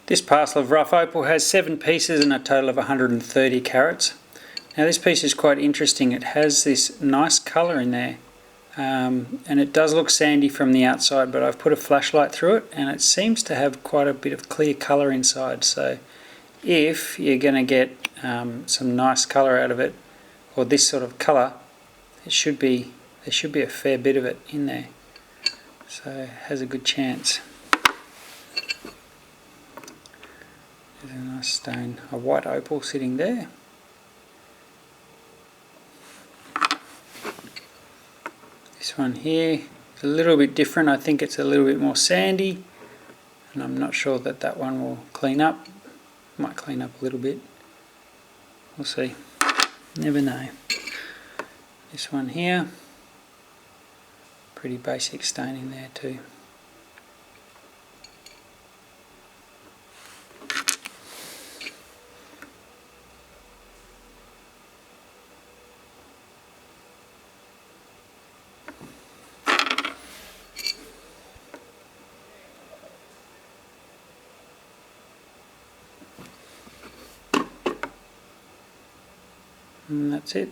This parcel of rough opal has 7 pieces and a total of 130 carats. Now this piece is quite interesting. It has this nice colour in there, and it does look sandy from the outside, but I've put a flashlight through it and it seems to have quite a bit of clear colour inside. So if you're going to get some nice colour out of it, or this sort of colour, there should be a fair bit of it in there. So it has a good chance. There's a nice stone, a white opal sitting there. This one here is a little bit different. I think it's a little bit more sandy, and I'm not sure that that one will clean up. Might clean up a little bit. We'll see. Never know. This one here, pretty basic stone in there too. And that's it.